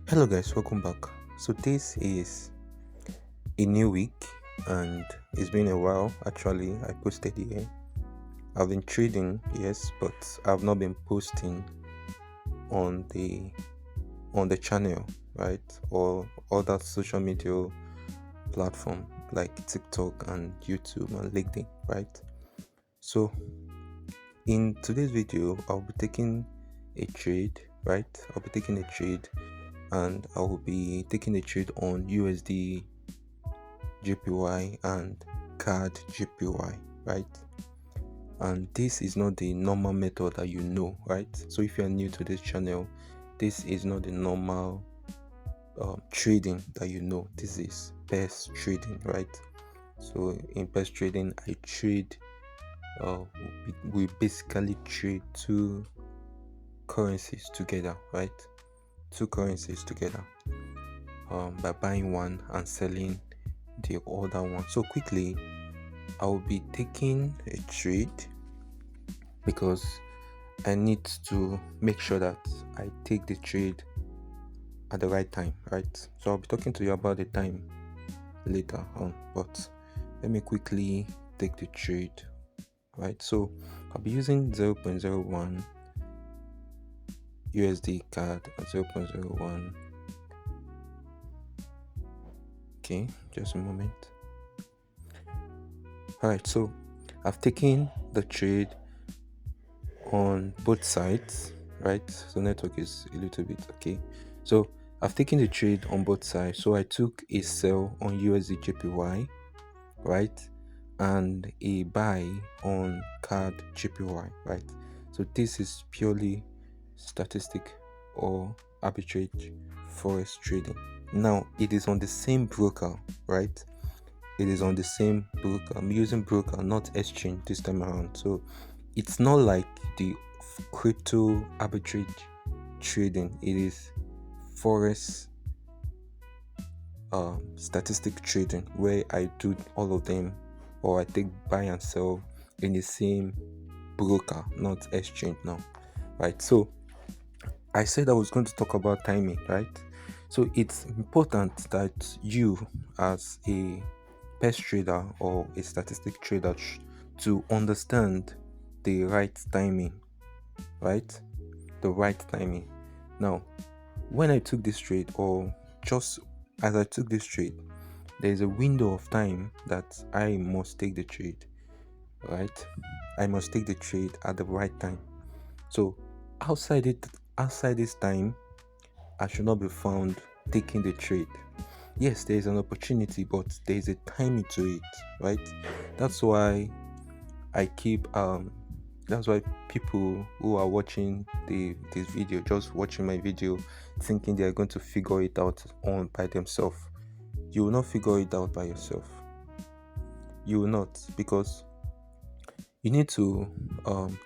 Hello guys, welcome back. So this is a new week and it's been a while. Actually, I posted here. I've been trading, yes, but I've not been posting on the channel, right? Or other social media platform like TikTok and YouTube and LinkedIn, right? So in today's video, I'll be taking a trade, right? I'll be taking a trade and I will be taking a trade on USD JPY and CADJPY, right? And this is not the normal method that you know, right? So if you are new to this channel, this is not the normal trading that you know. This is best trading, right? So in best trading, I trade. We basically trade two currencies together, right? Two currencies together. By buying one and selling the other one. So quickly, I will be taking a trade because I need to make sure that I take the trade at the right time, right? So I'll be talking to you about the time later on, but let me quickly take the trade, right? So I'll be using 0.01 USD card at 0.01. Okay, just a moment. All right, so I've taken the trade on both sides, right? So network is a little bit okay. So I've taken the trade on both sides. So I took a sell on USDJPY, right? And a buy on CADJPY, right? So this is purely statistic or arbitrage forex trading. Now it is on the same broker, right? It is on the same broker. I'm using broker, not exchange this time around. So it's not like the crypto arbitrage trading. It is forex statistic trading where I do all of them, or I take buy and sell in the same broker, not exchange now, right? So I said I was going to talk about timing, right? So it's important that you, as a best trader or a statistic trader, to understand the right timing, right? The right timing. Now, when I took this trade, or just as I took this trade, there is a window of time that I must take the trade, right? I must take the trade at the right time. So outside this time, I should not be found taking the trade. Yes, there is an opportunity, but there is a timing to it, right? That's why I keep that's why people who are watching this video, just watching my video, thinking they are going to figure it out on by themselves. You will not figure it out by yourself. You will not, because you need to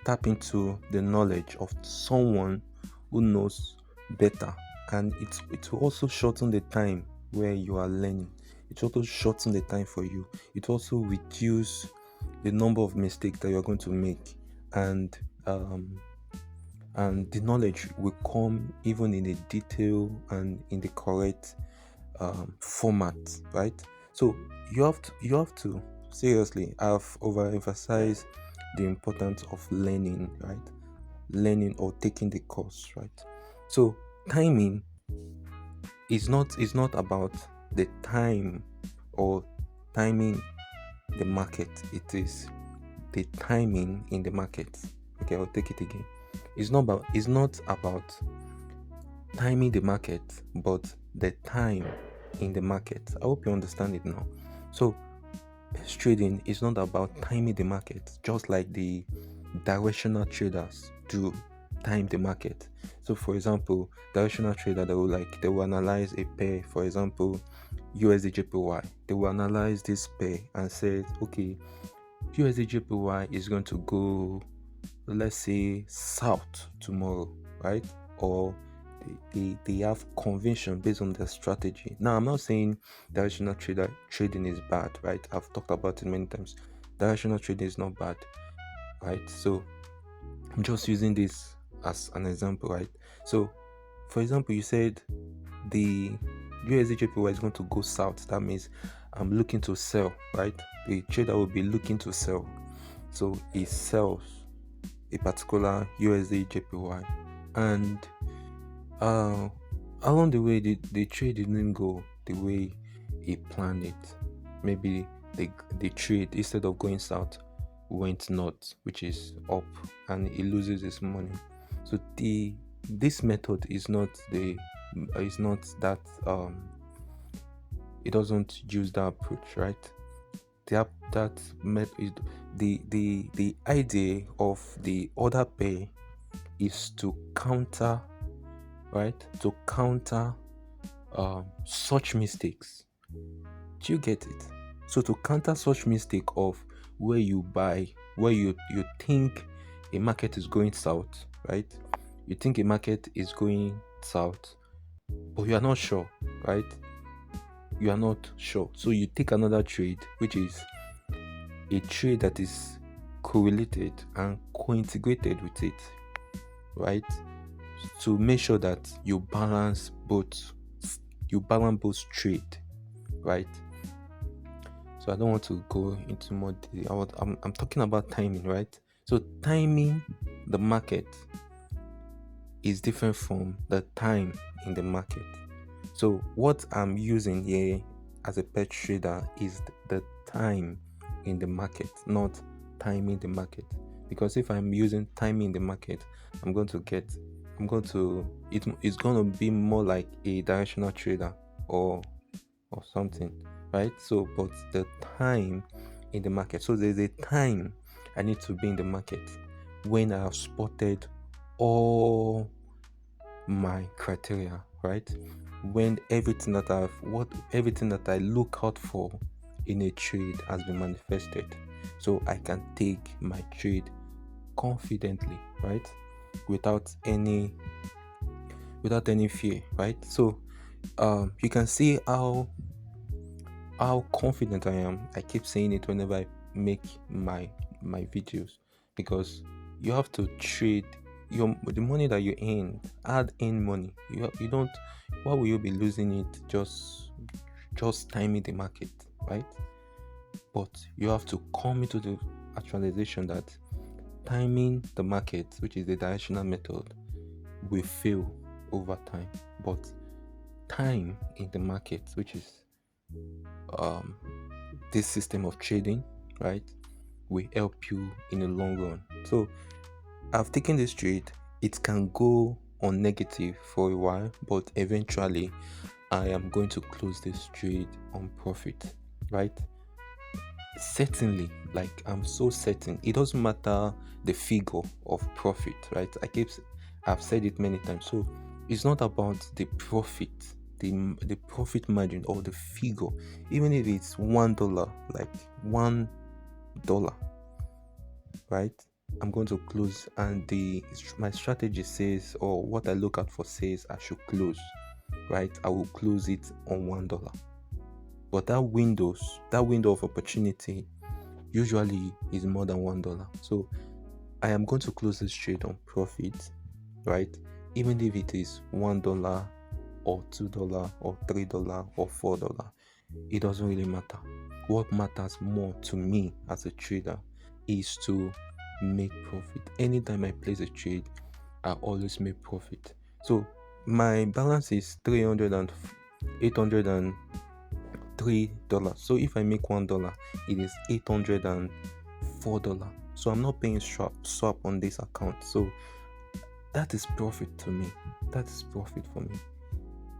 tap into the knowledge of someone who knows better, and it will also shorten the time where you are learning. It also shorten the time for you. It also reduce the number of mistakes that you are going to make, and the knowledge will come even in a detail and in the correct format, right? So you have to seriously. I've overemphasized the importance of learning, right? Learning or taking the course, right? So timing is not about the time or timing the market. It is the timing in the market. Okay, I'll take it again. It's not about timing the market, but the time in the market. I hope you understand it now. So best trading is not about timing the market, just like the directional traders do time the market. So for example, directional trader, they will analyze a pair, for example USDJPY. They will analyze this pair and say, okay, USDJPY is going to go, let's say, south tomorrow, right? Or they have conviction based on their strategy. Now, I'm not saying directional trading is bad, right? I've talked about it many times. Directional trading is not bad, right? So I'm just using this as an example, right? So for example, you said the USDJPY is going to go south. That means I'm looking to sell, right? The trader will be looking to sell, so he sells a particular USDJPY, and along the way the trade didn't go the way he planned it. Maybe the trade, instead of going south, went north, which is up, and he loses his money. So this method is not that it doesn't use that approach, right? That method, the idea of the order pair is to counter, right? To counter such mistakes. Do you get it? So to counter such mistake of where you buy, where you think a market is going south, right? You think a market is going south, but you are not sure, right? You are not sure. So you take another trade, which is a trade that is correlated and co-integrated with it, right? To make sure that you balance both trade, right? So I don't want to go into more detail. I'm talking about timing, right? So timing the market is different from the time in the market. So what I'm using here as a pet trader is the time in the market, not timing the market. Because if I'm using timing the market, it's going to be more like a directional trader or something, right? So but the time in the market, so there's a time I need to be in the market when I have spotted all my criteria, right? When everything that I look out for in a trade has been manifested, so I can take my trade confidently, right? Without any fear, right? So you can see how confident I am. I keep saying it whenever I make my videos, because you have to trade the money that you add in money. You don't, why will you be losing it just timing the market, right? But you have to come into the actualization that timing the market, which is the directional method, will fail over time. But time in the market, which is this system of trading, right, will help you in the long run. So I've taken this trade. It can go on negative for a while, but eventually I am going to close this trade on profit, right? Certainly, like I'm so certain. It doesn't matter the figure of profit, right? I've said it many times. So it's not about the profit, the profit margin or the figure. Even if it's $1, like $1, right? I'm going to close, and my strategy says, or what I look out for says, I should close, right? I will close it on $1. But that window of opportunity usually is more than $1. So I am going to close this trade on profit, right? Even if it is $1 or $2 or $3 or $4, it doesn't really matter. What matters more to me as a trader is to make profit. Anytime I place a trade, I always make profit. So my balance is $803. So if I make $1, it is $804. So I'm not paying swap on this account. So that is profit to me. That is profit for me.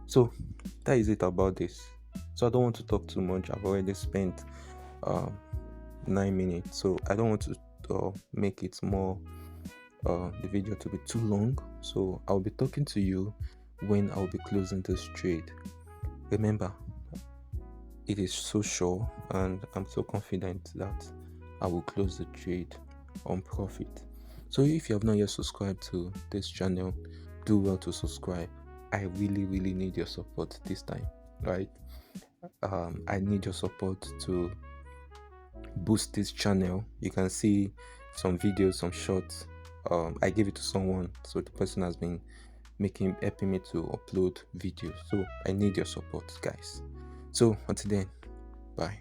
So that is it about this. So I don't want to talk too much. I've already spent 9 minutes, so I don't want to make it more the video to be too long. So I'll be talking to you when I'll be closing this trade. Remember, it is so sure, and I'm so confident that I will close the trade on profit. So if you have not yet subscribed to this channel, do well to subscribe. I really need your support this time, right? I need your support to boost this channel. You can see some videos, some shorts. I gave it to someone, so the person has been helping me to upload videos. So I need your support, guys. So until then, bye.